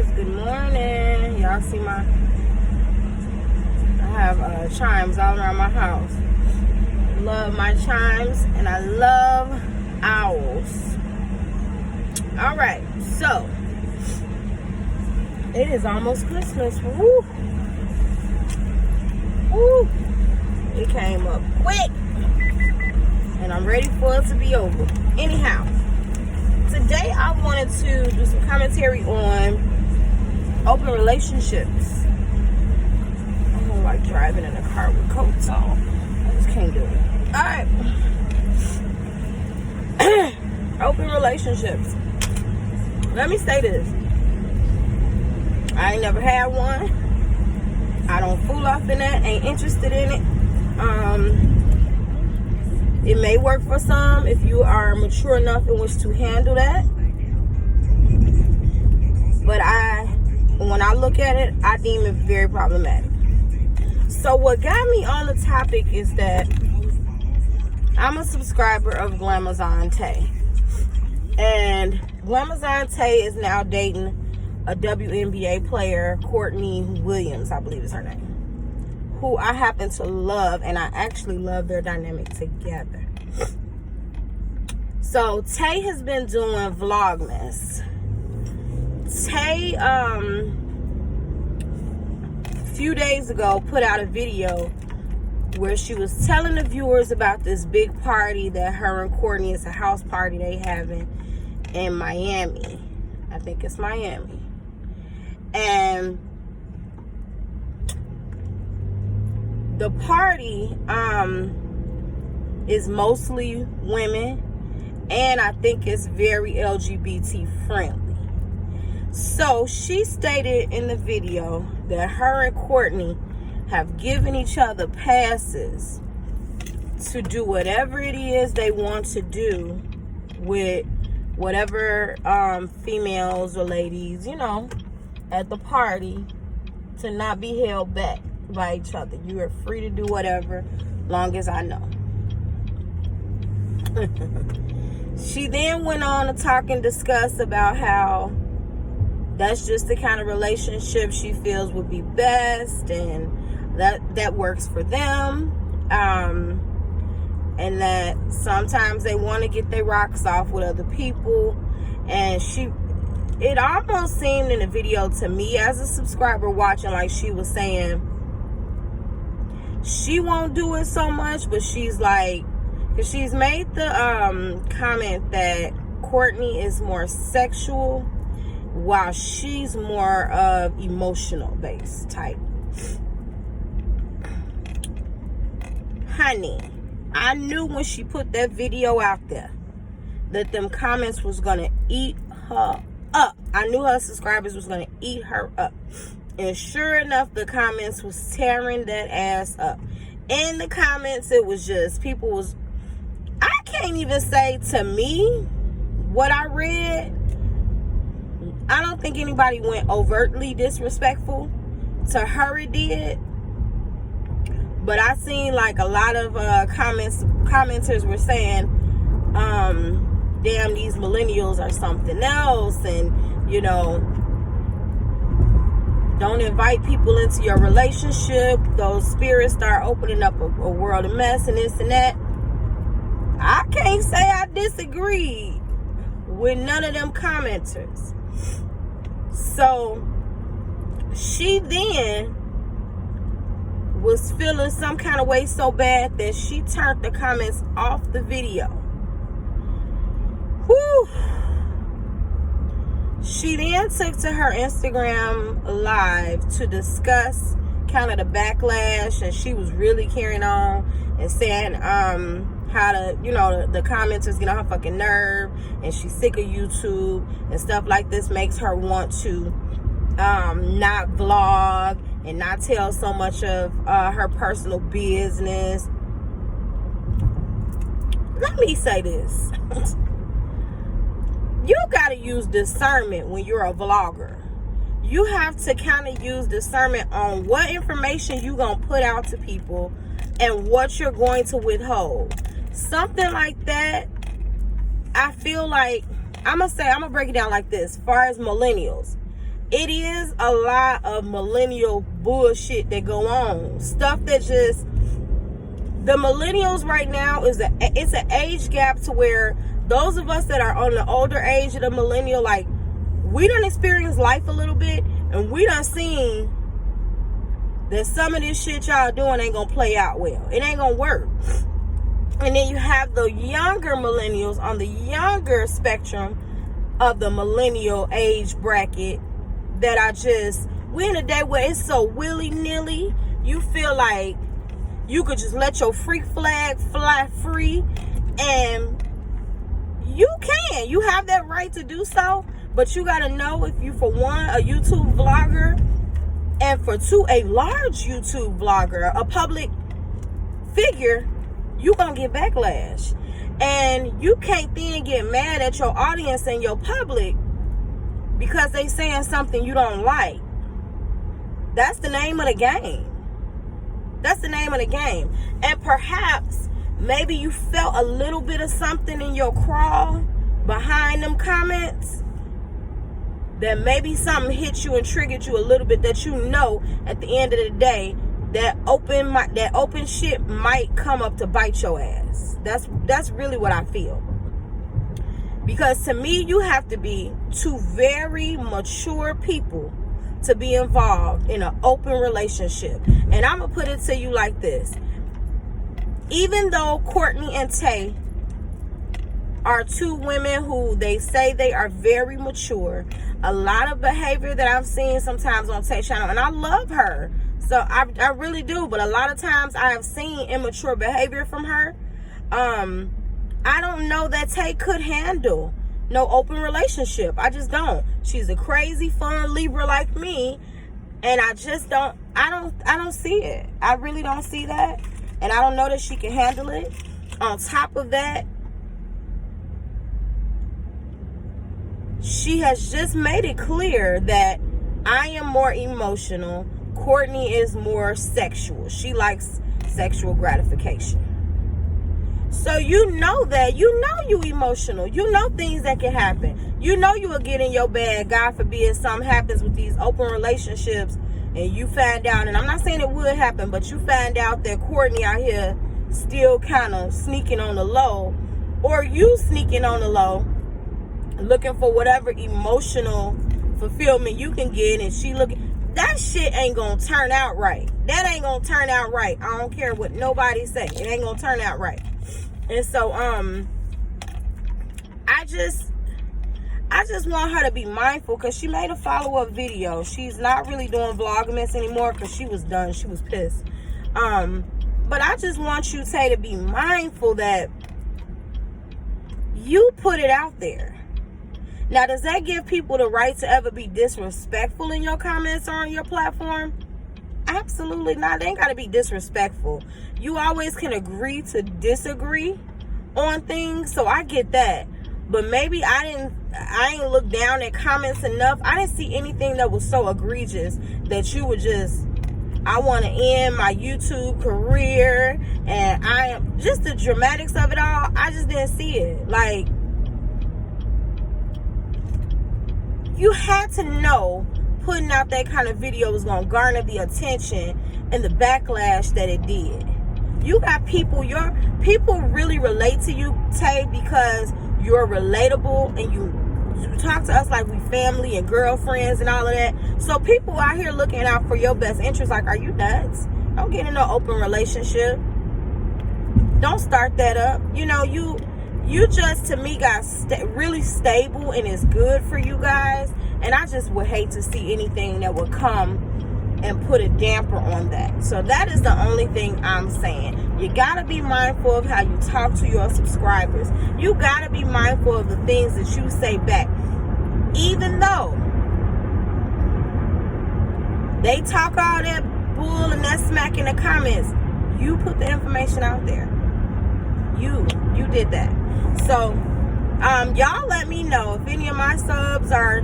guys, good morning. Y'all see I have chimes all around my house. Love my chimes and I love owls. All right, so it is almost Christmas. Woo! Woo! It came up quick and I'm ready for it to be over. Anyhow, today I wanted to do some commentary on open relationships. I don't like driving in a car with coats on. I just can't do it. Alright. Open relationships. Let me say this. I ain't never had one. I don't fool off in that. Ain't interested in it. It may work for some if you are mature enough in which to handle that. But when I look at it, I deem it very problematic. So what got me on the topic is that I'm a subscriber of Glamazon Tay. And Glamazon Tay is now dating a WNBA player, Courtney Williams, I believe is her name, who I happen to love, and I actually love their dynamic together. So Tay has been doing Vlogmas. Tay, a few days ago, put out a video where she was telling the viewers about this big party that her and Courtney, it's a house party they having in Miami. I think it's Miami. And the party is mostly women, and I think it's very LGBT friendly. So she stated in the video that her and Courtney have given each other passes to do whatever it is they want to do with whatever females or ladies, at the party, to not be held back by each other. You are free to do whatever, long as I know. She then went on to talk and discuss about how that's just the kind of relationship she feels would be best, and that works for them, and that sometimes they want to get their rocks off with other people. And it almost seemed in the video to me as a subscriber watching like she was saying she won't do it so much, but she's like, because she's made the comment that Courtney is more sexual while she's more of emotional based type. Honey, I knew when she put that video out there that them comments was gonna eat her up. I knew her subscribers was gonna eat her up. And sure enough, the comments was tearing that ass up. In the comments, it was just, I can't even say to me what I read. I don't think anybody went overtly disrespectful. To her it did. But I seen like a lot of commenters were saying, damn, these millennials are something else, and don't invite people into your relationship. Those spirits start opening up a world of mess and this and that. I can't say I disagree with none of them commenters. So she then was feeling some kind of way so bad that she turned the comments off the video. Whew. She then took to her Instagram live to discuss kind of the backlash, and she was really carrying on and saying how the commenters get on her fucking nerve, and she's sick of YouTube and stuff like this makes her want to not vlog and not tell so much of her personal business. Let me say this. You got to use discernment when you're a vlogger. You have to kind of use discernment on what information you're going to put out to people and what you're going to withhold. Something like that, I feel like, I'm going to break it down like this. As far as millennials, it is a lot of millennial bullshit that go on. Stuff that just, the millennials right now it's an age gap to where those of us that are on the older age of the millennial, like, we done experienced life a little bit, and we done seen that some of this shit y'all doing ain't gonna play out well. It ain't gonna work. And then you have the younger millennials on the younger spectrum of the millennial age bracket that are just, we're in a day where it's so willy-nilly. You feel like you could just let your freak flag fly free, and you can. You have that right to do so, but you gotta know, if you, for one, a YouTube vlogger, and for two, a large YouTube vlogger, a public figure, you gonna get backlash. And you can't then get mad at your audience and your public because they saying something you don't like. That's the name of the game. That's the name of the game. And perhaps maybe you felt a little bit of something in your crawl behind them comments, that maybe something hit you and triggered you a little bit, that you know at the end of the day that open shit might come up to bite your ass. That's really what I feel. Because to me, you have to be two very mature people to be involved in an open relationship. And I'm going to put it to you like this. Even though Courtney and Tay are two women who they say they are very mature, a lot of behavior that I've seen sometimes on Tay's channel, and I love her, so I really do, but a lot of times I have seen immature behavior from her. I don't know that Tay could handle no open relationship. I just don't. She's a crazy, fun Libra like me, and I just don't, I don't see it. I really don't see that, and I don't know that she can handle it. On top of that, she has just made it clear that I am more emotional. Courtney is more sexual. She likes sexual gratification. So you know that. You know you emotional. You know things that can happen. You know you will get in your bag. God forbid something happens with these open relationships and you find out, and I'm not saying it would happen, but you find out that Courtney out here still kind of sneaking on the low, or you sneaking on the low, looking for whatever emotional fulfillment you can get, and she looking, that shit ain't gonna turn out right. That ain't gonna turn out right. I don't care what nobody say. It ain't gonna turn out right. And so I just want her to be mindful, because she made a follow-up video. She's not really doing Vlogmas anymore because she was done. She was pissed. But I just want you, Tay, to be mindful that you put it out there. Now, does that give people the right to ever be disrespectful in your comments or on your platform? Absolutely not. They ain't got to be disrespectful. You always can agree to disagree on things, so I get that. But maybe I ain't look down at comments enough. I didn't see anything that was so egregious that you would just, I want to end my YouTube career, and I am just the dramatics of it all. I just didn't see it. Like, you had to know putting out that kind of video was going to garner the attention and the backlash that it did. You got people, people really relate to you, Tay, because you're relatable and you talk to us like we family and girlfriends and all of that. So people out here looking out for your best interest, like, are you nuts? Don't get in no open relationship. Don't start that up. You know, you just, to me, got really stable and is good for you guys. And I just would hate to see anything that would come and put a damper on that. So that is the only thing I'm saying. You got to be mindful of how you talk to your subscribers. You got to be mindful of the things that you say back. Even though they talk all that bull and that smack in the comments, you put the information out there. You did that. So, y'all let me know if any of my subs are,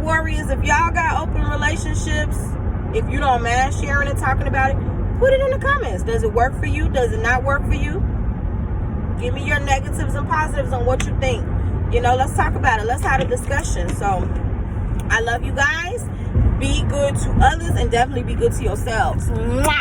warriors. If y'all got open relationships, if you don't mind sharing and talking about it, put it in the comments. Does it work for you? Does it not work for you? Give me your negatives and positives on what you think. Let's talk about it. Let's have a discussion. So, I love you guys. Be good to others and definitely be good to yourselves. Mwah.